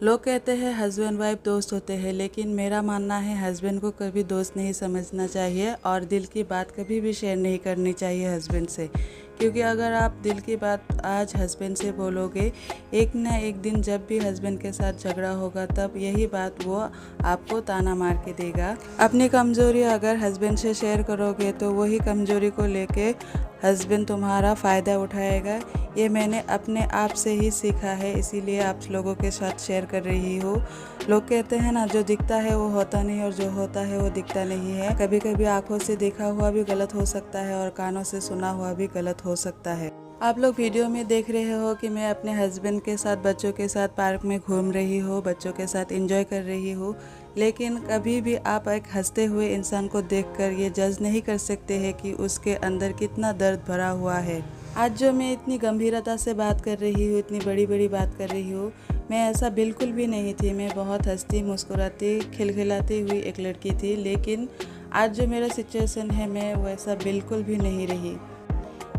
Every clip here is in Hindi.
लोग कहते हैं हस्बैंड वाइफ दोस्त होते हैं, लेकिन मेरा मानना है हस्बैंड को कभी दोस्त नहीं समझना चाहिए और दिल की बात कभी भी शेयर नहीं करनी चाहिए हस्बैंड से। क्योंकि अगर आप दिल की बात आज हस्बैंड से बोलोगे, एक ना एक दिन जब भी हस्बैंड के साथ झगड़ा होगा तब यही बात वो आपको ताना मार के देगा। अपनी कमज़ोरी अगर हस्बैंड से शेयर करोगे तो वही कमज़ोरी को लेके हस्बैंड तुम्हारा फ़ायदा उठाएगा। ये मैंने अपने आप से ही सीखा है, इसीलिए आप लोगों के साथ शेयर कर रही हूँ। लोग कहते हैं ना, जो दिखता है वो होता नहीं और जो होता है वो दिखता नहीं है। कभी कभी आंखों से देखा हुआ भी गलत हो सकता है और कानों से सुना हुआ भी गलत हो सकता है। आप लोग वीडियो में देख रहे हो कि मैं अपने हस्बैंड के साथ बच्चों के साथ पार्क में घूम रही हूँ, बच्चों के साथ एंजॉय कर रही हूँ। लेकिन कभी भी आप एक हंसते हुए इंसान को देखकर ये जज नहीं कर सकते हैं कि उसके अंदर कितना दर्द भरा हुआ है। आज जो मैं इतनी गंभीरता से बात कर रही हूँ, इतनी बड़ी बड़ी बात कर रही हूँ, मैं ऐसा बिल्कुल भी नहीं थी। मैं बहुत हंसती मुस्कुराती खिलखिलाती हुई एक लड़की थी, लेकिन आज जो मेरा सिचुएशन है मैं वैसा बिल्कुल भी नहीं रही।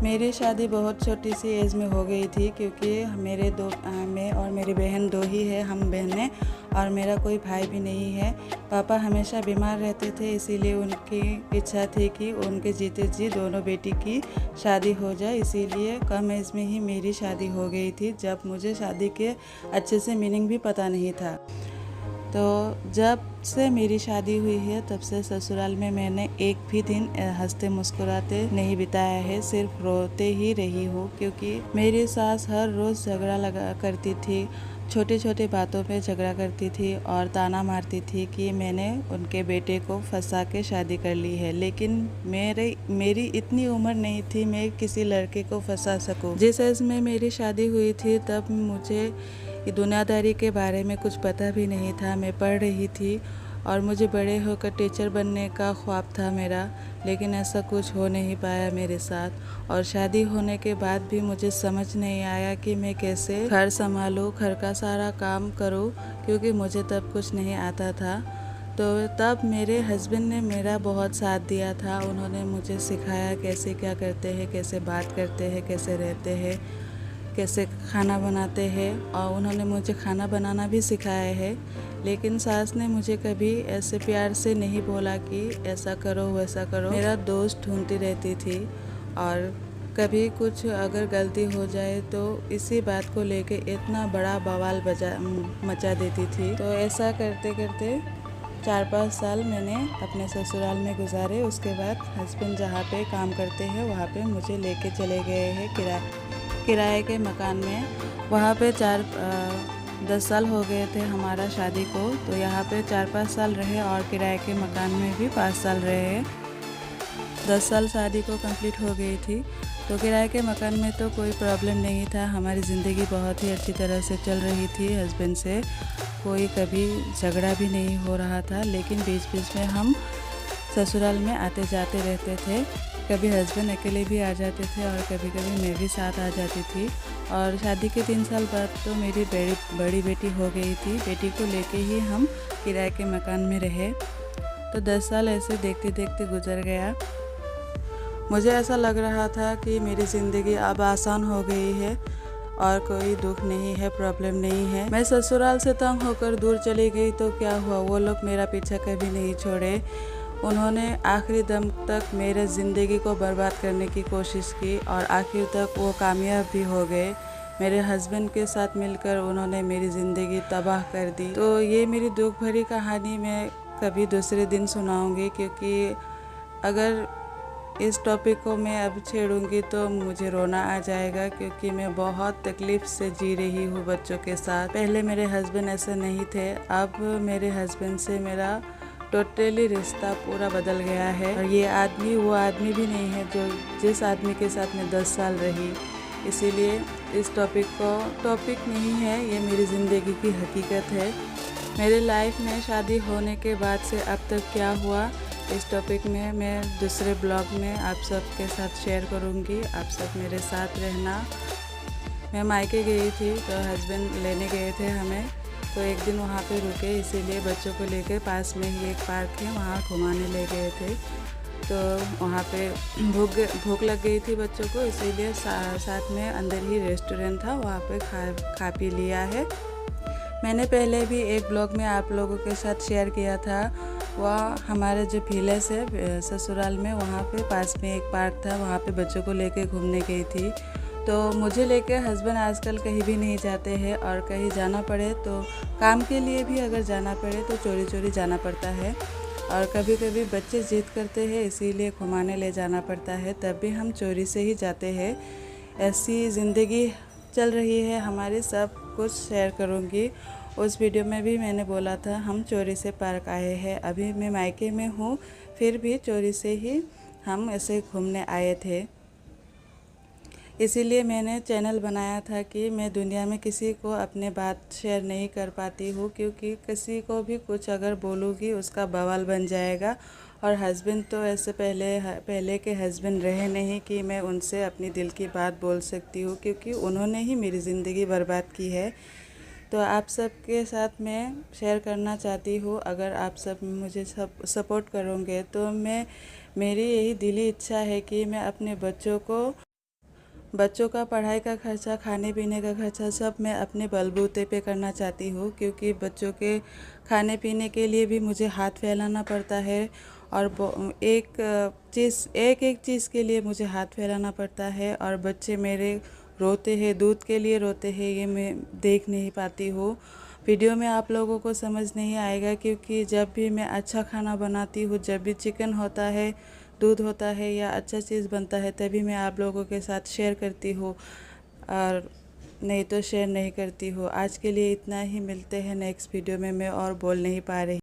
मेरी शादी बहुत छोटी सी एज में हो गई थी, क्योंकि मैं और मेरी बहन दो ही है, हम बहनें, और मेरा कोई भाई भी नहीं है। पापा हमेशा बीमार रहते थे, इसीलिए उनकी इच्छा थी कि उनके जीते जी दोनों बेटी की शादी हो जाए। इसीलिए कम एज में ही मेरी शादी हो गई थी, जब मुझे शादी के अच्छे से मीनिंग भी पता नहीं था। तो जब से मेरी शादी हुई है तब से ससुराल में मैंने एक भी दिन हंसते मुस्कुराते नहीं बिताया है, सिर्फ रोते ही रही हूँ। क्योंकि मेरी सास हर रोज़ झगड़ा लगा करती थी, छोटे छोटे बातों पे झगड़ा करती थी और ताना मारती थी कि मैंने उनके बेटे को फंसा के शादी कर ली है। लेकिन मेरी इतनी उम्र नहीं थी मैं किसी लड़के को फंसा सकूं। जिस एज में मेरी शादी हुई थी तब मुझे दुनियादारी के बारे में कुछ पता भी नहीं था। मैं पढ़ रही थी और मुझे बड़े होकर टीचर बनने का ख्वाब था मेरा, लेकिन ऐसा कुछ हो नहीं पाया मेरे साथ। और शादी होने के बाद भी मुझे समझ नहीं आया कि मैं कैसे घर संभालूं, घर का सारा काम करूं, क्योंकि मुझे तब कुछ नहीं आता था। तो तब मेरे हस्बैंड ने मेरा बहुत साथ दिया था। उन्होंने मुझे सिखाया कैसे क्या करते हैं, कैसे बात करते हैं, कैसे रहते हैं, कैसे खाना बनाते हैं, और उन्होंने मुझे खाना बनाना भी सिखाया है। लेकिन सास ने मुझे कभी ऐसे प्यार से नहीं बोला कि ऐसा करो वैसा करो। मेरा दोस्त ढूंढती रहती थी और कभी कुछ अगर गलती हो जाए तो इसी बात को लेके इतना बड़ा बवाल मचा देती थी। तो ऐसा करते करते 4-5 साल मैंने अपने ससुराल में गुजारे। उसके बाद हस्बैंड जहाँ पे काम करते हैं वहाँ पे मुझे लेके चले गए हैं किराए के मकान में। वहाँ पे 10 साल हो गए थे हमारा शादी को, तो यहाँ पे 4-5 साल रहे और किराए के मकान में भी 5 साल रहे। 10 साल शादी को कंप्लीट हो गई थी। तो किराए के मकान में तो कोई प्रॉब्लम नहीं था, हमारी ज़िंदगी बहुत ही अच्छी तरह से चल रही थी। हस्बैंड से कोई कभी झगड़ा भी नहीं हो रहा था। लेकिन बीच बीच में हम ससुराल में आते जाते रहते थे। कभी हस्बैंड अकेले भी आ जाते थे और कभी कभी मैं भी साथ आ जाती थी। और शादी के 3 साल बाद तो मेरी बड़ी बेटी हो गई थी। बेटी को लेके ही हम किराए के मकान में रहे। तो 10 साल ऐसे देखते देखते गुजर गया। मुझे ऐसा लग रहा था कि मेरी ज़िंदगी अब आसान हो गई है और कोई दुख नहीं है, प्रॉब्लम नहीं है। मैं ससुराल से तंग होकर दूर चली गई तो क्या हुआ, वो लोग मेरा पीछा कभी नहीं छोड़े। उन्होंने आखिरी दम तक मेरे ज़िंदगी को बर्बाद करने की कोशिश की और आखिर तक वो कामयाब भी हो गए। मेरे हस्बैंड के साथ मिलकर उन्होंने मेरी ज़िंदगी तबाह कर दी। तो ये मेरी दुख भरी कहानी मैं कभी दूसरे दिन सुनाऊंगी, क्योंकि अगर इस टॉपिक को मैं अब छेड़ूंगी तो मुझे रोना आ जाएगा, क्योंकि मैं बहुत तकलीफ़ से जी रही हूँ बच्चों के साथ। पहले मेरे हस्बैंड ऐसे नहीं थे, अब मेरे हस्बैंड से मेरा टोटली रिश्ता पूरा बदल गया है। और ये आदमी वो आदमी भी नहीं है जो जिस आदमी के साथ मैं 10 साल रही। इसीलिए इस टॉपिक नहीं है, ये मेरी ज़िंदगी की हकीकत है। मेरी लाइफ में शादी होने के बाद से अब तक क्या हुआ, इस टॉपिक में मैं दूसरे ब्लॉग में आप सबके साथ शेयर करूँगी। आप सब मेरे साथ रहना। मैं मायके गई थी तो हस्बैंड लेने गए थे हमें, तो एक दिन वहाँ पे रुके, इसीलिए बच्चों को लेकर पास में ही एक पार्क है वहाँ घुमाने ले गए थे। तो वहाँ पे भूख लग गई थी बच्चों को, इसीलिए साथ में अंदर ही रेस्टोरेंट था, वहाँ पे खा पी लिया है। मैंने पहले भी एक ब्लॉग में आप लोगों के साथ शेयर किया था। वह हमारे जो विलेज है ससुराल में, वहाँ पे पास में एक पार्क था, वहाँ पे बच्चों को लेके घूमने गई थी। तो मुझे लेके हस्बैंड आजकल कहीं भी नहीं जाते हैं, और कहीं जाना पड़े तो काम के लिए भी अगर जाना पड़े तो चोरी चोरी जाना पड़ता है। और कभी कभी बच्चे जिद करते हैं इसीलिए घुमाने ले जाना पड़ता है, तब भी हम चोरी से ही जाते हैं। ऐसी ज़िंदगी चल रही है हमारी, सब कुछ शेयर करूँगी। उस वीडियो में भी मैंने बोला था हम चोरी से पार्क आए हैं। अभी मैं मायके में हूँ, फिर भी चोरी से ही हम ऐसे घूमने आए थे। इसीलिए मैंने चैनल बनाया था कि मैं दुनिया में किसी को अपने बात शेयर नहीं कर पाती हूँ, क्योंकि किसी को भी कुछ अगर बोलूँगी उसका बवाल बन जाएगा। और हस्बैंड तो ऐसे पहले के हस्बैंड रहे नहीं कि मैं उनसे अपनी दिल की बात बोल सकती हूँ, क्योंकि उन्होंने ही मेरी ज़िंदगी बर्बाद की है। तो आप सबके साथ मैं शेयर करना चाहती हूँ। अगर आप सब मुझे सपोर्ट करोगे तो मेरी यही दिली इच्छा है कि मैं अपने बच्चों का पढ़ाई का खर्चा, खाने पीने का खर्चा सब मैं अपने बलबूते पे करना चाहती हूँ, क्योंकि बच्चों के खाने पीने के लिए भी मुझे हाथ फैलाना पड़ता है। और एक एक चीज़ के लिए मुझे हाथ फैलाना पड़ता है, और बच्चे मेरे रोते हैं, दूध के लिए रोते हैं, ये मैं देख नहीं पाती हूँ। वीडियो में आप लोगों को समझ नहीं आएगा, क्योंकि जब भी मैं अच्छा खाना बनाती हूँ, जब भी चिकन होता है, दूध होता है या अच्छा चीज़ बनता है, तभी मैं आप लोगों के साथ शेयर करती हूँ, और नहीं तो शेयर नहीं करती हूँ। आज के लिए इतना ही, मिलते हैं नेक्स्ट वीडियो में। मैं और बोल नहीं पा रही।